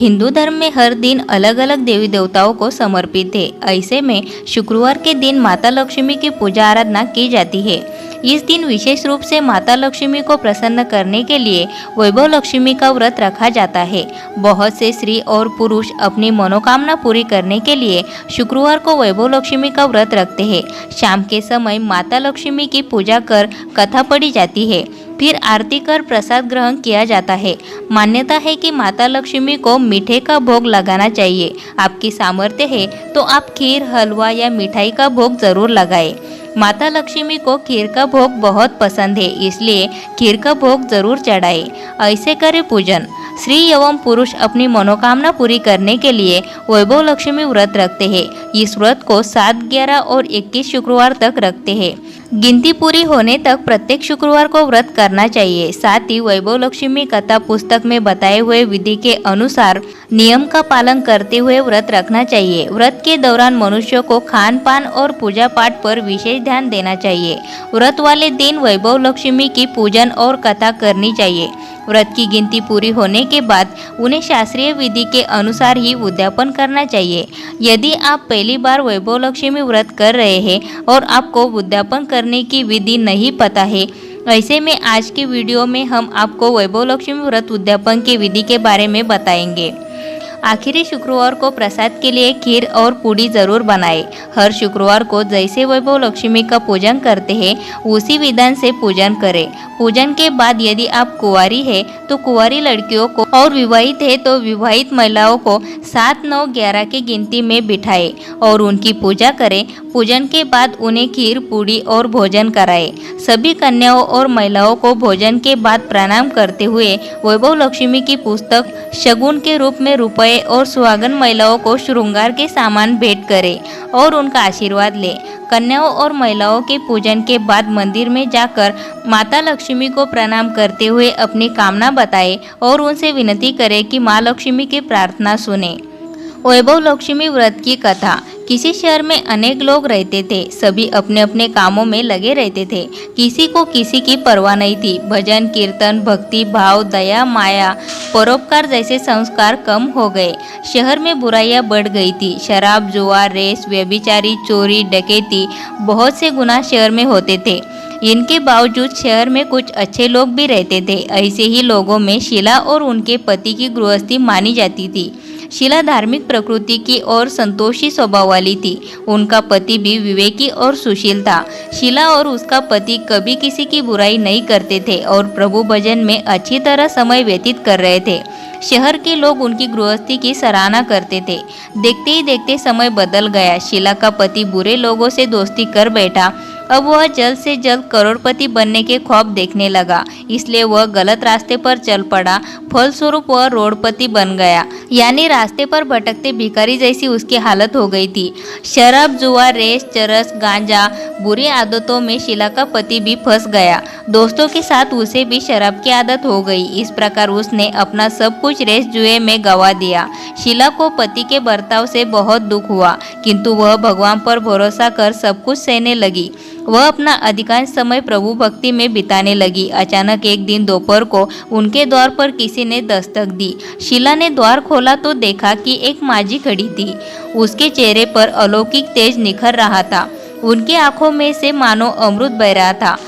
हिंदू धर्म में हर दिन अलग अलग देवी देवताओं को समर्पित है। ऐसे में शुक्रवार के दिन माता लक्ष्मी की पूजा आराधना की जाती है। इस दिन विशेष रूप से माता लक्ष्मी को प्रसन्न करने के लिए वैभव लक्ष्मी का व्रत रखा जाता है। बहुत से स्त्री और पुरुष अपनी मनोकामना पूरी करने के लिए शुक्रवार को वैभव लक्ष्मी का व्रत रखते हैं। शाम के समय माता लक्ष्मी की पूजा कर कथा पढ़ी जाती है, फिर आरती कर प्रसाद ग्रहण किया जाता है। मान्यता है कि माता लक्ष्मी को मीठे का भोग लगाना चाहिए। आपकी सामर्थ्य है तो आप खीर, हलवा या मिठाई का भोग जरूर लगाएं। माता लक्ष्मी को खीर का भोग बहुत पसंद है, इसलिए खीर का भोग जरूर चढ़ाएं। ऐसे करें पूजन। स्त्री एवं पुरुष अपनी मनोकामना पूरी करने के लिए वैभव लक्ष्मी व्रत रखते हैं। इस व्रत को 7, 11 और 21 शुक्रवार तक रखते हैं। गिनती पूरी होने तक प्रत्येक शुक्रवार को व्रत करना चाहिए। साथ ही वैभव लक्ष्मी कथा पुस्तक में बताए हुए विधि के अनुसार नियम का पालन करते हुए व्रत रखना चाहिए। व्रत के दौरान मनुष्य को खान पान और पूजा पाठ पर विशेष ध्यान देना चाहिए। व्रत वाले दिन वैभव लक्ष्मी की पूजन और कथा करनी चाहिए। व्रत की गिनती पूरी होने के बाद उन्हें शास्त्रीय विधि के अनुसार ही उद्यापन करना चाहिए। यदि आप पहली बार वैभव लक्ष्मी व्रत कर रहे हैं और आपको उद्यापन करने की विधि नहीं पता है, ऐसे में आज की वीडियो में हम आपको वैभव लक्ष्मी व्रत उद्यापन की विधि के बारे में बताएंगे। आखिरी शुक्रवार को प्रसाद के लिए खीर और पूड़ी जरूर बनाएं। हर शुक्रवार को जैसे वैभव लक्ष्मी का पूजन करते हैं उसी विधान से पूजन करें। पूजन के बाद यदि आप कुंवारी है तो कुंवारी लड़कियों को और विवाहित है तो विवाहित महिलाओं को 7, 9, 11 की गिनती में बिठाएं और उनकी पूजा करें। पूजन के बाद उन्हें खीर, पूड़ी और भोजन कराएं। सभी कन्याओं और महिलाओं को भोजन के बाद प्रणाम करते हुए वैभव लक्ष्मी की पुस्तक शगुन के रूप में रुपए और सुहागन महिलाओं को श्रृंगार के सामान भेंट करें और उनका आशीर्वाद लें। कन्याओं और महिलाओं के पूजन के बाद मंदिर में जाकर माता लक्ष्मी को प्रणाम करते हुए अपनी कामना बताएं और उनसे विनती करें कि माँ लक्ष्मी की प्रार्थना सुने। वैभव लक्ष्मी व्रत की कथा। किसी शहर में अनेक लोग रहते थे। सभी अपने अपने कामों में लगे रहते थे। किसी को किसी की परवाह नहीं थी। भजन, कीर्तन, भक्ति भाव, दया, माया, परोपकार जैसे संस्कार कम हो गए। शहर में बुराइयां बढ़ गई थी। शराब, जुआ, रेस, व्यभिचारी, चोरी, डकैती, बहुत से गुनाह शहर में होते थे। इनके बावजूद शहर में कुछ अच्छे लोग भी रहते थे। ऐसे ही लोगों में शीला और उनके पति की गृहस्थी मानी जाती थी। शीला धार्मिक प्रकृति की और संतोषी स्वभाव वाली थी। उनका पति भी विवेकी और सुशील था। शीला और उसका पति कभी किसी की बुराई नहीं करते थे और प्रभु भजन में अच्छी तरह समय व्यतीत कर रहे थे। शहर के लोग उनकी गृहस्थी की सराहना करते थे। देखते ही देखते समय बदल गया। शीला का पति बुरे लोगों से दोस्ती कर बैठा। अब वह जल्द से जल्द करोड़पति बनने के ख्वाब देखने लगा, इसलिए वह गलत रास्ते पर चल पड़ा। फलस्वरूप वह रोडपति बन गया, यानी रास्ते पर भटकते भिखारी जैसी उसकी हालत हो गई थी। शराब, जुआ, रेस, चरस, गांजा, बुरी आदतों में शीला का पति भी फंस गया। दोस्तों के साथ उसे भी शराब की आदत हो गई। इस प्रकार उसने अपना सब कुछ रेस जुए में गंवा दिया। शीला को पति के बर्ताव से बहुत दुख हुआ, किंतु वह भगवान पर भरोसा कर सब कुछ सहने लगी। वह अपना अधिकांश समय प्रभु भक्ति में बिताने लगी। अचानक एक दिन दोपहर को उनके द्वार पर किसी ने दस्तक दी। शीला ने द्वार खोला तो देखा कि एक माझी खड़ी थी। उसके चेहरे पर अलौकिक तेज निखर रहा था। उनकी आंखों में से मानो अमृत बह रहा था।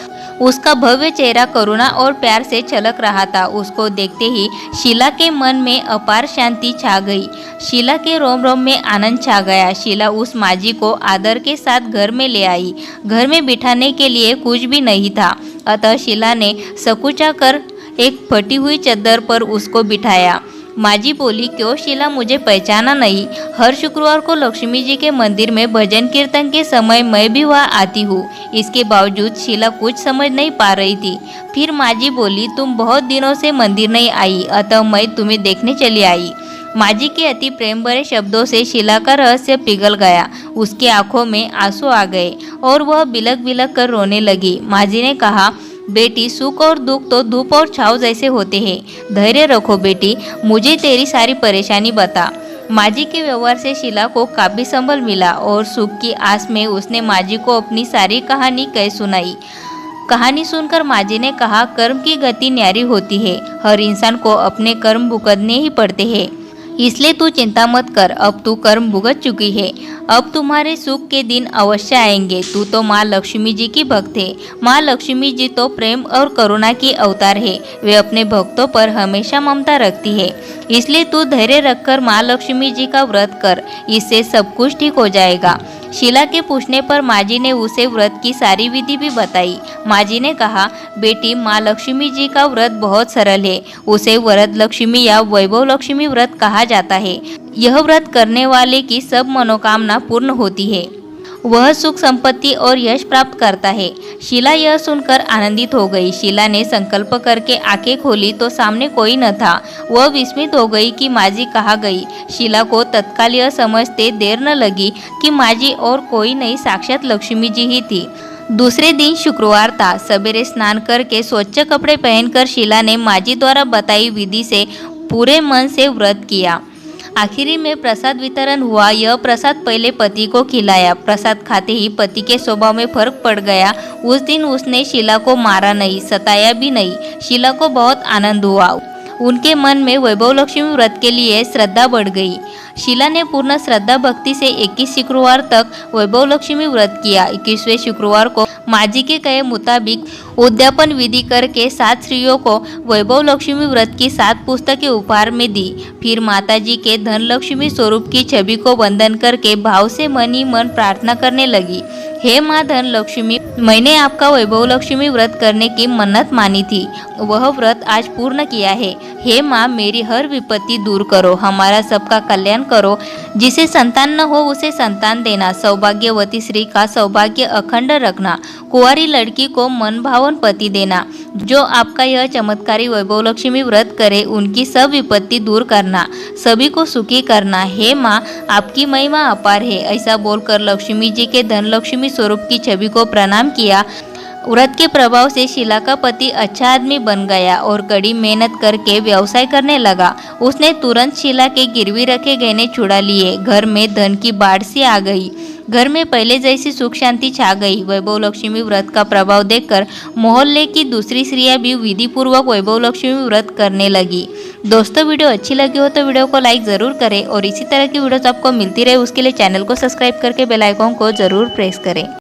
उसका भव्य चेहरा करुणा और प्यार से छलक रहा था। उसको देखते ही शीला के मन में अपार शांति छा गई। शीला के रोम रोम में आनंद छा गया। शीला उस माझी को आदर के साथ घर में ले आई। घर में बिठाने के लिए कुछ भी नहीं था, अतः शीला ने सकुचा कर एक फटी हुई चद्दर पर उसको बिठाया। माझी बोली, क्यों शीला, मुझे पहचाना नहीं? हर शुक्रवार को लक्ष्मी जी के मंदिर में भजन कीर्तन के समय मैं भी वहाँ आती हूँ। इसके बावजूद शीला कुछ समझ नहीं पा रही थी। फिर माझी बोली, तुम बहुत दिनों से मंदिर नहीं आई, अतः मैं तुम्हें देखने चली आई। माझी के अति प्रेम भरे शब्दों से शीला का रहस्य पिघल गया। उसकी आंखों में आंसू आ गए और वह बिलख बिलख कर रोने लगी। माझी ने कहा, बेटी, सुख और दुख तो धूप और छाव जैसे होते हैं। धैर्य रखो बेटी, मुझे तेरी सारी परेशानी बता। माझी के व्यवहार से शीला को काफी संबल मिला और सुख की आस में उसने माझी को अपनी सारी कहानी कह सुनाई। कहानी सुनकर माझी ने कहा, कर्म की गति न्यारी होती है। हर इंसान को अपने कर्म भुगतने ही पड़ते हैं। इसलिए तू चिंता मत कर, अब तू कर्म भुगत चुकी है। अब तुम्हारे सुख के दिन अवश्य आएंगे। तू तो माँ लक्ष्मी जी की भक्त है। माँ लक्ष्मी जी तो प्रेम और करुणा की अवतार है। वे अपने भक्तों पर हमेशा ममता रखती है। इसलिए तू धैर्य रखकर माँ लक्ष्मी जी का व्रत कर, इससे सब कुछ ठीक हो जाएगा। शीला के पूछने पर माँ जी ने उसे व्रत की सारी विधि भी बताई। माँ जी ने कहा, बेटी, माँ लक्ष्मी जी का व्रत बहुत सरल है। उसे वरद लक्ष्मी या वैभव लक्ष्मी व्रत कहा जाता है। यह व्रत करने वाले की सब मनोकामना पूर्ण होती है। वह सुख संपत्ति और यश प्राप्त करता है। शीला यह सुनकर आनंदित हो गई। शीला ने संकल्प करके आंखें खोली तो सामने कोई न था। वह विस्मित हो गई कि माँ जी कहाँ गई। शीला को तत्काल यह समझते देर न लगी कि माँ जी और कोई नहीं, साक्षात लक्ष्मी जी ही थी। दूसरे दिन शुक्रवार था। सवेरे स्नान करके स्वच्छ कपड़े पहनकर शीला ने माँ जी द्वारा बताई विधि से पूरे मन से व्रत किया। आखिरी में प्रसाद वितरण हुआ। यह प्रसाद पहले पति को खिलाया। प्रसाद खाते ही पति के स्वभाव में फर्क पड़ गया। उस दिन उसने शीला को मारा नहीं, सताया भी नहीं। शीला को बहुत आनंद हुआ। उनके मन में वैभव लक्ष्मी व्रत के लिए श्रद्धा बढ़ गई। शीला ने पूर्ण श्रद्धा भक्ति से 21 शुक्रवार तक वैभव लक्ष्मी व्रत किया। 21वें शुक्रवार को माँ जी के कहे मुताबिक उद्यापन विधि करके 7 स्त्रियों को वैभव लक्ष्मी व्रत की 7 पुस्तकें उपहार में दी। फिर माता जी के धन लक्ष्मी स्वरूप की छवि को वंदन करके भाव से मन ही मन प्रार्थना करने लगी। हे माँ धन लक्ष्मी, मैंने आपका वैभव लक्ष्मी व्रत करने की मन्नत मानी थी, वह व्रत आज पूर्ण किया है। हे माँ, मेरी हर विपत्ति दूर करो, हमारा सबका कल्याण करो। जिसे संतान न हो उसे संतान देना, सौभाग्यवती स्त्री का सौभाग्य अखंड रखना, कुंवारी लड़की को मन भावन पति देना। जो आपका यह चमत्कारी वैभव लक्ष्मी व्रत करे उनकी सब विपत्ति दूर करना, सभी को सुखी करना। हे माँ, आपकी महिमा अपार है। ऐसा बोलकर लक्ष्मी जी के धन लक्ष्मी स्वरूप की छवि को प्रणाम किया। व्रत के प्रभाव से शीला का पति अच्छा आदमी बन गया और कड़ी मेहनत करके व्यवसाय करने लगा। उसने तुरंत शीला के गिरवी रखे गहने छुड़ा लिए। घर में धन की बाढ़ सी आ गई। घर में पहले जैसी सुख शांति छा गई। वैभव लक्ष्मी व्रत का प्रभाव देखकर मोहल्ले की दूसरी स्त्रियां भी विधि पूर्वक वैभव लक्ष्मी व्रत करने लगी। दोस्तों, वीडियो अच्छी लगी हो तो वीडियो को लाइक ज़रूर करें और इसी तरह की वीडियोस आपको मिलती रहे उसके लिए चैनल को सब्सक्राइब करके बेल आइकन को ज़रूर प्रेस करें।